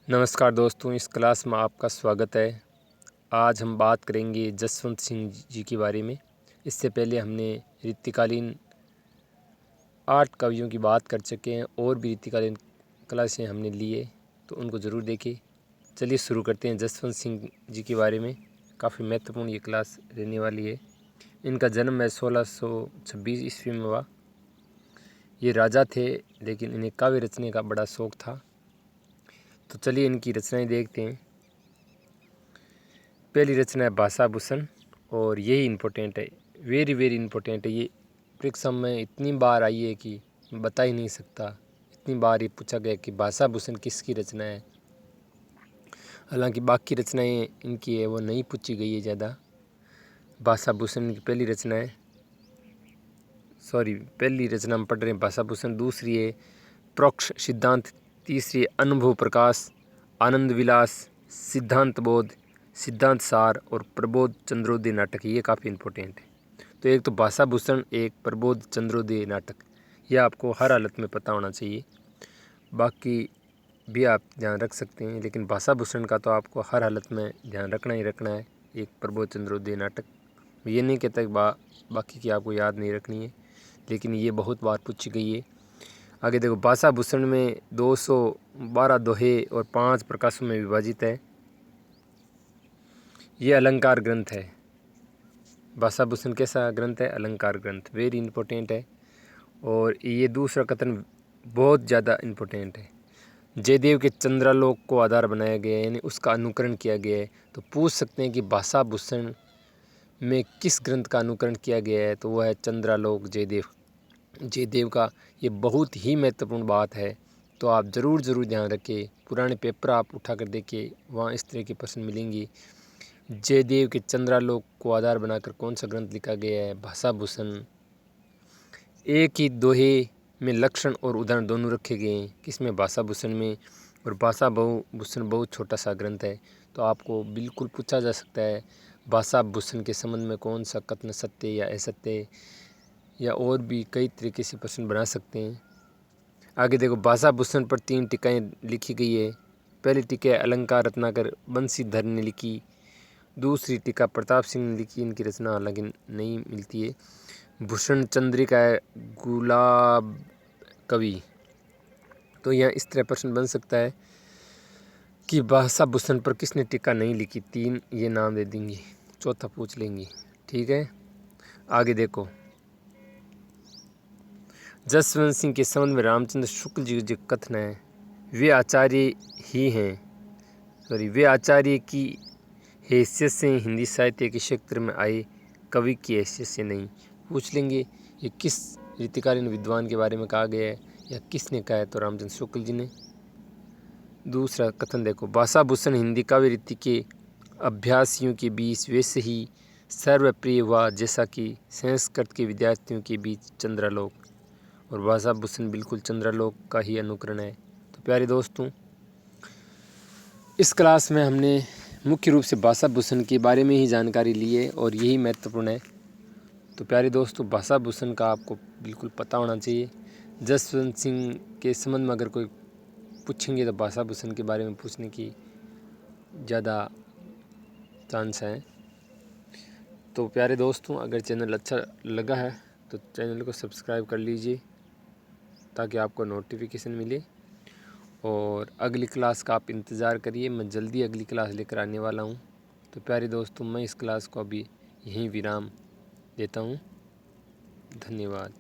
नमस्कार दोस्तों, इस क्लास में आपका स्वागत है। आज हम बात करेंगे जसवंत सिंह जी के बारे में। इससे पहले हमने रीतिकालीन 8 कवियों की बात कर चुके हैं और भी रीतिकालीन क्लासें हमने लिए, तो उनको ज़रूर देखें। चलिए शुरू करते हैं जसवंत सिंह जी के बारे में। काफ़ी महत्वपूर्ण ये क्लास रहने वाली है। इनका जन्म है 1626 ईस्वी में हुआ। ये राजा थे, लेकिन इन्हें काव्य रचने का बड़ा शौक़ था। तो चलिए इनकी रचनाएं देखते हैं। पहली रचना है भाषाभूषण, और यही इम्पोर्टेंट है, वेरी इम्पोर्टेंट है। ये परीक्षा में इतनी बार आई है कि बता ही नहीं सकता। इतनी बार ये पूछा गया कि भाषाभूषण किसकी रचना है। हालांकि बाकी रचनाएं इनकी है वो नहीं पूछी गई है ज़्यादा। भाषाभूषण की पहली रचना है, पहली रचना हम पढ़ रहे हैं भाषाभूषण। दूसरी है प्रोक्ष सिद्धांत। तीसरी है अनुभव प्रकाश, आनंद विलास, सिद्धांत बोध, सिद्धांत सार और प्रबोध चंद्रोदय नाटक। ये काफ़ी इम्पोर्टेंट है। तो एक तो भाषाभूषण, एक प्रबोध चंद्रोदय नाटक, यह आपको हर हालत में पता होना चाहिए। बाकी भी आप ध्यान रख सकते हैं, लेकिन भाषाभूषण का तो आपको हर हालत में ध्यान रखना ही रखना है। एक प्रबोध चंद्रोदय नाटक, ये नहीं कहता कि बाकी की आपको याद नहीं रखनी है, लेकिन ये बहुत बार पूछी गई है। आगे देखो, भाषाभूषण में 212 दोहे और 5 प्रकाशों में विभाजित है। ये अलंकार ग्रंथ है। भाषाभूषण कैसा ग्रंथ है? अलंकार ग्रंथ, वेरी इंपॉर्टेंट है। और ये दूसरा कथन बहुत ज़्यादा इम्पोर्टेंट है। जयदेव के चंद्रालोक को आधार बनाया गया है, यानी उसका अनुकरण किया गया है। तो पूछ सकते हैं कि भाषाभूषण में किस ग्रंथ का अनुकरण किया गया है, तो वह है चंद्रालोक, जयदेव का। ये बहुत ही महत्वपूर्ण बात है, तो आप ज़रूर ध्यान रखें। पुराने पेपर आप उठा कर देखिए, वहाँ इस तरह के प्रश्न मिलेंगे। जयदेव के चंद्रालोक को आधार बनाकर कौन सा ग्रंथ लिखा गया है? भाषाभूषण। एक ही दोहे में लक्षण और उदाहरण दोनों रखे गए हैं। किसमें? भाषाभूषण में। और भाषाभूषण बहुत छोटा सा ग्रंथ है, तो आपको बिल्कुल पूछा जा सकता है भाषाभूषण के संबंध में कौन सा कथन सत्य या असत्य, या और भी कई तरीके से प्रश्न बना सकते हैं। आगे देखो, भाषाभूषण पर 3 टीकाएँ लिखी गई है। पहली टीका अलंकार रत्नाकर बंशीधर ने लिखी। दूसरी टीका प्रताप सिंह ने लिखी। इनकी रचना हालांकि नहीं मिलती है। भूषण चंद्रिका है गुलाब कवि। तो यह इस तरह प्रश्न बन सकता है कि भाषाभूषण पर किसने टीका नहीं लिखी। 3 ये नाम दे देंगे, चौथा पूछ लेंगे। ठीक है, आगे देखो, जसवंत सिंह के संबंध में रामचंद्र शुक्ल जी जो कथन है, वे आचार्य की हैसियत से हिंदी साहित्य के क्षेत्र में आए, कवि की हैसियत से नहीं। पूछ लेंगे ये किस रीतिकालीन विद्वान के बारे में कहा गया है, या किसने कहा है? तो रामचंद्र शुक्ल जी ने। दूसरा कथन देखो, भाषाभूषण हिंदी काव्य रीति के अभ्यासियों के बीच वैसे ही सर्वप्रिय हुआ जैसा कि संस्कृत के विद्यार्थियों के बीच चंद्रालोक। और भाषाभूषण बिल्कुल चंद्रालोक का ही अनुकरण है। तो प्यारे दोस्तों, इस क्लास में हमने मुख्य रूप से भाषाभूषण के बारे में ही जानकारी ली है, और यही महत्वपूर्ण है। तो प्यारे दोस्तों, भाषाभूषण का आपको बिल्कुल पता होना चाहिए। जसवंत सिंह के संबंध में अगर कोई पूछेंगे तो भाषाभूषण के बारे में पूछने की ज़्यादा चांस है। तो प्यारे दोस्तों, अगर चैनल अच्छा लगा है तो चैनल को सब्सक्राइब कर लीजिए, ताकि आपको नोटिफिकेशन मिले। और अगली क्लास का आप इंतज़ार करिए, मैं जल्दी अगली क्लास लेकर आने वाला हूँ। तो प्यारे दोस्तों, मैं इस क्लास को अभी यहीं विराम देता हूँ। धन्यवाद।